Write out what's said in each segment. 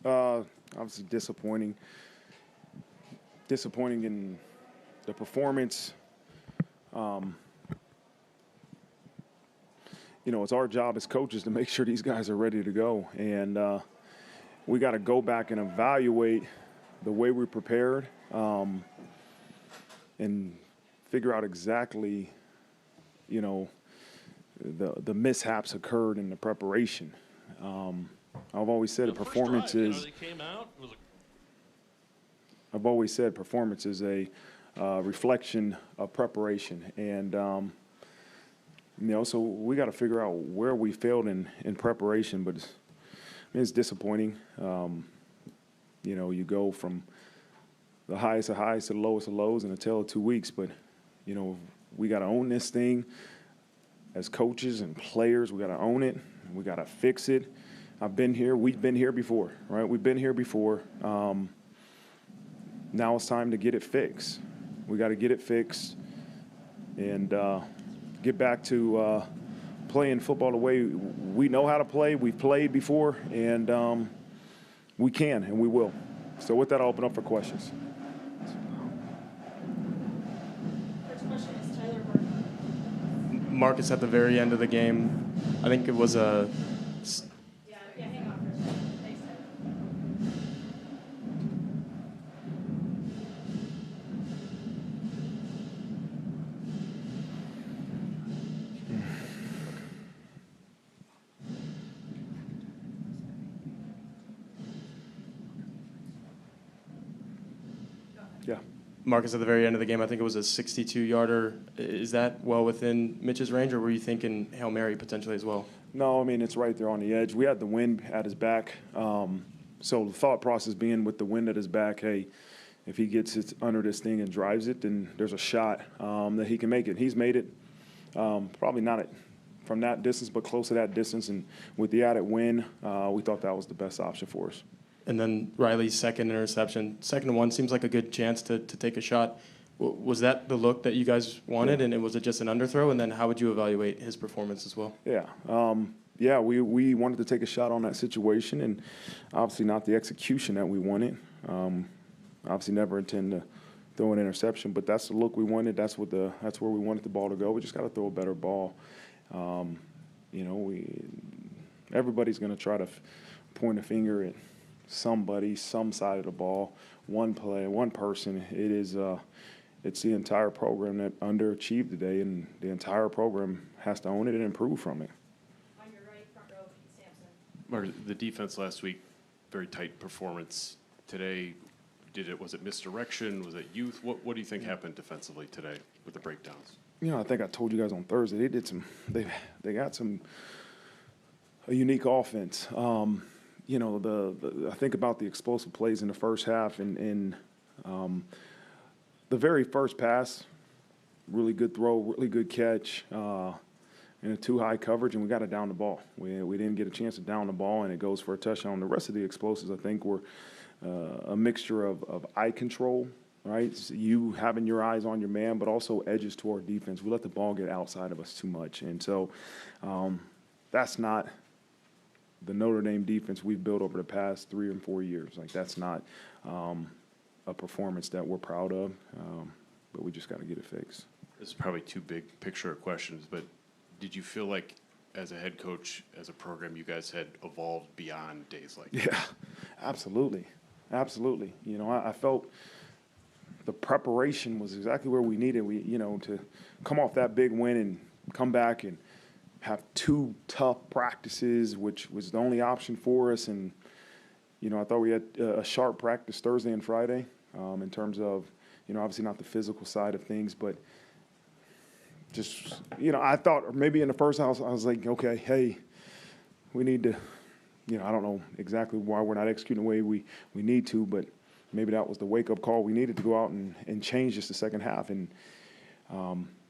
Obviously disappointing in the performance. It's our job as coaches to make sure these guys are ready to go. And we got to go back and evaluate the way we prepared and figure out exactly, the mishaps occurred in the preparation. I've always said performance is. I've always said performance is a reflection of preparation, and so we got to figure out where we failed in preparation. But it's disappointing. You go from the highest of highs to the lowest of lows in a tale of 2 weeks. But we got to own this thing as coaches and players. We got to own it. We got to fix it. I've been here. We've been here before, right? We've been here before. Now it's time to get it fixed. We got to get it fixed and get back to playing football the way we know how to play. We've played before, and we can and we will. So with that, I'll open up for questions. First question is Tyler Marcus at the very end of the game. I think it was a. Yeah, hang on for a second. Thanks, Tyler. Yeah. Marcus at the very end of the game, I think it was a 62-yarder. Is that well within Mitch's range, or were you thinking Hail Mary potentially as well? No, it's right there on the edge. We had the wind at his back. So the thought process being with the wind at his back, hey, if he gets it under this thing and drives it, then there's a shot that he can make it. He's made it, probably not from that distance, but close to that distance. And with the added wind, we thought that was the best option for us. And then Riley's second interception. 2nd and 1 seems like a good chance to take a shot. Was that the look that you guys wanted, and was it just an underthrow? And then how would you evaluate his performance as well? Yeah. We wanted to take a shot on that situation, and obviously not the execution that we wanted. Obviously never intend to throw an interception, but that's the look we wanted. That's where we wanted the ball to go. We just got to throw a better ball. Everybody's going to try to point a finger at somebody, some side of the ball, one play, one person. It's the entire program that underachieved today, and the entire program has to own it and improve from it. On your right, front row, Pete Sampson. The defense last week, very tight performance. Today, was it misdirection? Was it youth? What do you think happened defensively today with the breakdowns? I think I told you guys on Thursday, they got a unique offense. I think about the explosive plays in the first half, and the very first pass, really good throw, really good catch, and a too high coverage, and we got to down the ball. We didn't get a chance to down the ball, and it goes for a touchdown. The rest of the explosives, I think, were a mixture of eye control, right? So you having your eyes on your man, but also edges to our defense. We let the ball get outside of us too much, and so that's not the Notre Dame defense we've built over the past 3 or 4 years. Like, that's not a performance that we're proud of, but we just got to get it fixed. This is probably too big picture of questions, but did you feel like as a head coach, as a program, you guys had evolved beyond days like that? Yeah, absolutely. Absolutely. I felt the preparation was exactly where we needed. To come off that big win and come back and have 2 tough practices, which was the only option for us. And, I thought we had a sharp practice Thursday and Friday in terms of, obviously not the physical side of things, but just, I thought maybe in the first house, I was like, okay, hey, we need to, I don't know exactly why we're not executing the way we need to, but maybe that was the wake-up call. We needed to go out and change just the second half. And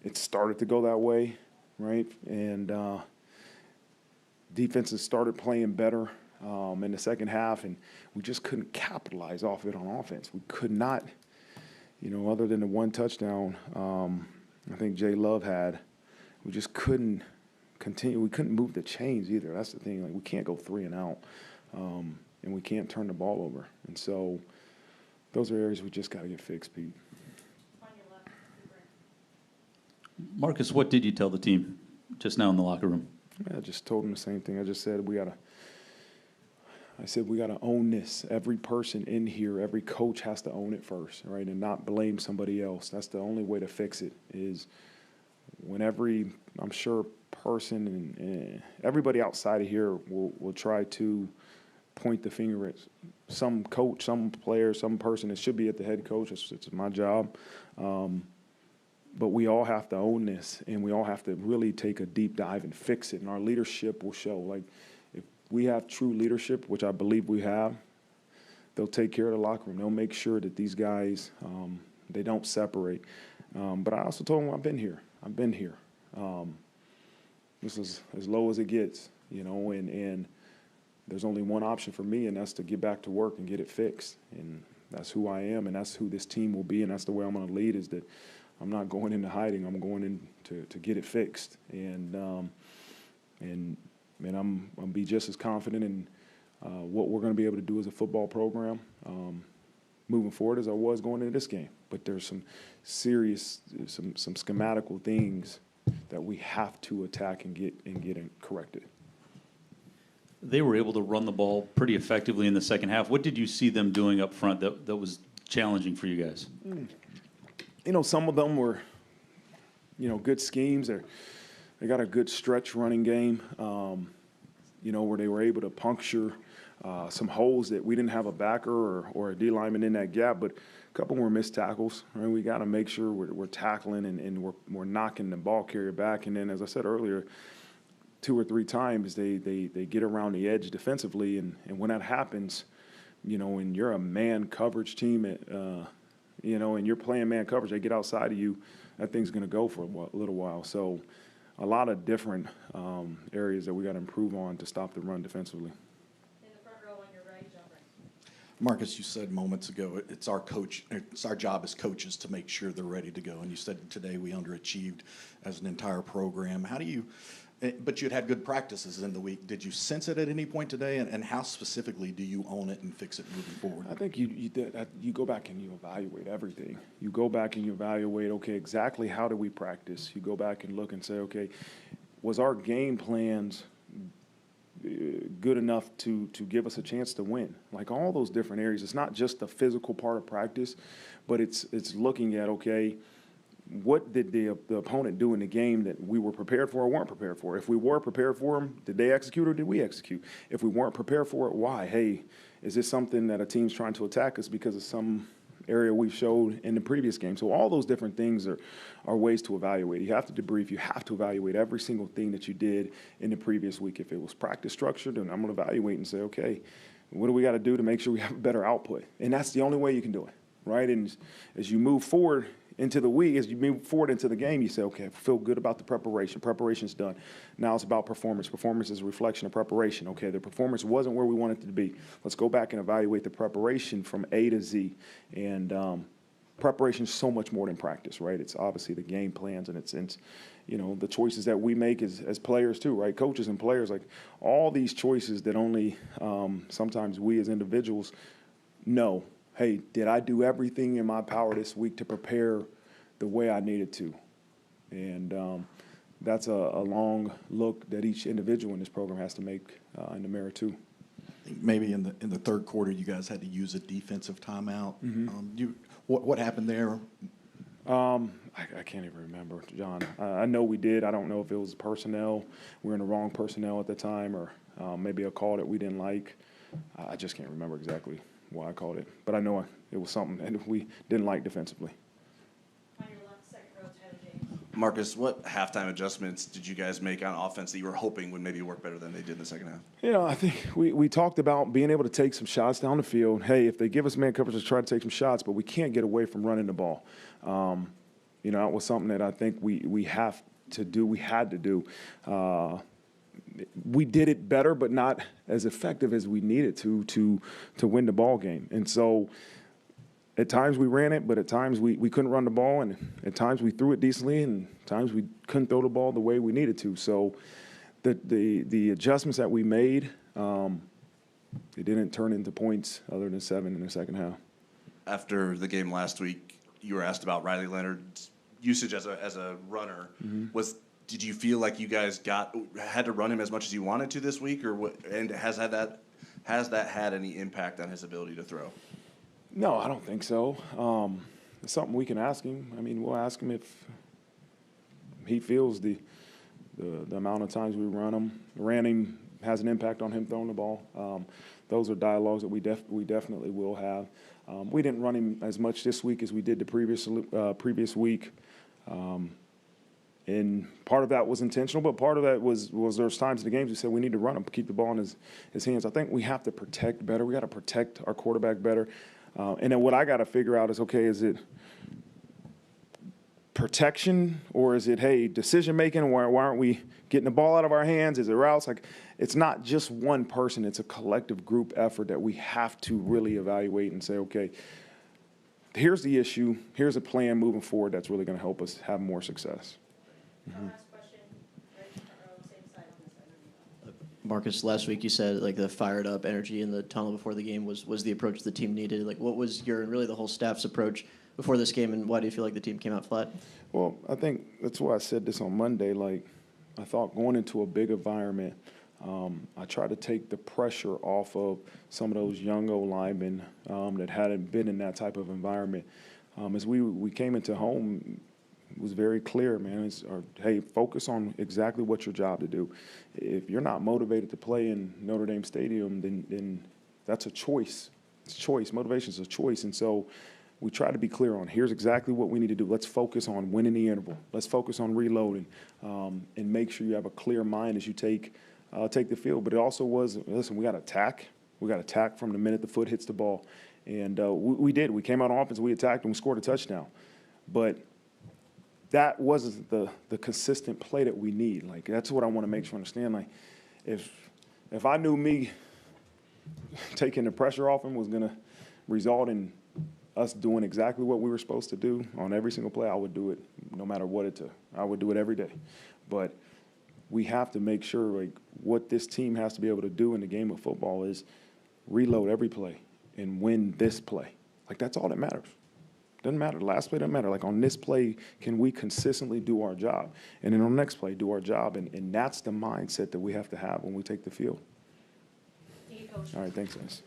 it started to go that way. Right, and defenses started playing better in the second half, and we just couldn't capitalize off it on offense. We could not, other than the one touchdown I think Jay Love had, we just couldn't continue. We couldn't move the chains either. That's the thing. Like, we can't go 3 and out. and we can't turn the ball over. And so those are areas we just got to get fixed, Pete. On your left, Freeman. Marcus, what did you tell the team just now in the locker room? I just told them the same thing. I just said we got to own this. Every person in here, every coach has to own it first, right, and not blame somebody else. That's the only way to fix it is when every, I'm sure, person and everybody outside of here will try to point the finger at some coach, some player, some person. It should be at the head coach. It's my job. But we all have to own this, and we all have to really take a deep dive and fix it, and our leadership will show. Like, if we have true leadership, which I believe we have, they'll take care of the locker room. They'll make sure that these guys, they don't separate. But I also told them I've been here. This is as low as it gets, and there's only one option for me, and that's to get back to work and get it fixed. And that's who I am, and that's who this team will be, and that's the way I'm going to lead, is that I'm not going into hiding. I'm going in to get it fixed. And I'm going to be just as confident in what we're going to be able to do as a football program moving forward as I was going into this game. But there's some serious, some schematical things that we have to attack and get corrected. They were able to run the ball pretty effectively in the second half. What did you see them doing up front that was challenging for you guys? Some of them were, good schemes. They got a good stretch running game, where they were able to puncture some holes that we didn't have a backer or a D lineman in that gap, but a couple were missed tackles. Right? We got to make sure we're tackling and we're knocking the ball carrier back. And then, as I said earlier, 2 or 3 times they get around the edge defensively, and when that happens, and you're a man coverage team, and you're playing man coverage, they get outside of you, that thing's going to go for a little while. So a lot of different areas that we got to improve on to stop the run defensively. In the front row on your right, John Bryce. Marcus, you said moments ago it's our job as coaches to make sure they're ready to go. And you said today we underachieved as an entire program. How do you? But you'd had good practices in the week. Did you sense it at any point today? And how specifically do you own it and fix it moving forward? I think you go back and you evaluate everything. You go back and you evaluate, okay, exactly how do we practice? You go back and look and say, okay, was our game plans good enough to give us a chance to win? Like all those different areas. It's not just the physical part of practice, but it's looking at, okay, what did the opponent do in the game that we were prepared for or weren't prepared for? If we were prepared for them, did they execute or did we execute? If we weren't prepared for it, why? Hey, is this something that a team's trying to attack us because of some area we showed in the previous game? So all those different things are ways to evaluate. You have to debrief. You have to evaluate every single thing that you did in the previous week. If it was practice structured, then I'm going to evaluate and say, okay, what do we got to do to make sure we have a better output? And that's the only way you can do it, right? And as you move forward into the week, as you move forward into the game, you say, okay, I feel good about the preparation. Preparation's done. Now it's about performance. Performance is a reflection of preparation. Okay, the performance wasn't where we wanted it to be. Let's go back and evaluate the preparation from A to Z. And preparation is so much more than practice, right? It's obviously the game plans, and it's the choices that we make as players too, right? Coaches and players, like all these choices that only sometimes we as individuals know. Hey, did I do everything in my power this week to prepare the way I needed to? And that's a long look that each individual in this program has to make in the mirror too. I think maybe in the third quarter you guys had to use a defensive timeout. Mm-hmm. What happened there? I can't even remember, John. I know we did. I don't know if it was personnel. We were in the wrong personnel at the time, or maybe a call that we didn't like. I just can't remember exactly why I called it, but I know it was something that we didn't like defensively. On your left, second row, Tyler James. Marcus, what halftime adjustments did you guys make on offense that you were hoping would maybe work better than they did in the second half? I think we talked about being able to take some shots down the field. Hey, if they give us man coverage, let's try to take some shots, but we can't get away from running the ball. That was something that I think we have to do. We had to do. We did it better, but not as effective as we needed to win the ball game. And so at times we ran it, but at times we couldn't run the ball, and at times we threw it decently, and at times we couldn't throw the ball the way we needed to. So the adjustments that we made, It didn't turn into points other than 7 in the second half. After the game last week, you were asked about Riley Leonard's usage as a runner. Did you feel like you guys had to run him as much as you wanted to this week, or what? And has that had any impact on his ability to throw? No, I don't think so. It's something we can ask him. I mean, we'll ask him if he feels the amount of times we ran him has an impact on him throwing the ball. Those are dialogues that we definitely will have. We didn't run him as much this week as we did the previous week. And part of that was intentional, but part of that was there's times in the games we said we need to run him, keep the ball in his hands. I think we have to protect better. We got to protect our quarterback better. And then what I got to figure out is, okay, is it protection or is it, hey, decision making? Why aren't we getting the ball out of our hands? Is it routes? Like, it's not just one person. It's a collective group effort that we have to really evaluate and say, okay, here's the issue. Here's a plan moving forward that's really going to help us have more success. One last question, right, same side on this side. Marcus, last week you said like the fired up energy in the tunnel before the game was the approach the team needed. Like, what was your and really the whole staff's approach before this game, and why do you feel like the team came out flat? Well, I think that's why I said this on Monday. Like, I thought going into a big environment, I tried to take the pressure off of some of those young linemen that hadn't been in that type of environment. As we came into home, it was very clear, man. Hey, focus on exactly what your job to do. If you're not motivated to play in Notre Dame Stadium, then that's a choice. It's a choice. Motivation is a choice. And so we try to be clear on here's exactly what we need to do. Let's focus on winning the interval. Let's focus on reloading and make sure you have a clear mind as you take the field. But it also was, listen, we got to attack. We got to attack from the minute the foot hits the ball. And we did. We came out on offense, we attacked, and we scored a touchdown. But that wasn't the consistent play that we need. Like, that's what I want to make sure you understand. Like, if I knew me taking the pressure off him was going to result in us doing exactly what we were supposed to do on every single play, I would do it no matter what it took. I would do it every day. But we have to make sure, like, what this team has to be able to do in the game of football is reload every play and win this play. Like, that's all that matters. Doesn't matter. The last play doesn't matter. Like, on this play, can we consistently do our job? And then on the next play, do our job. And that's the mindset that we have to have when we take the field. Thank you, Coach. All right, thanks, guys.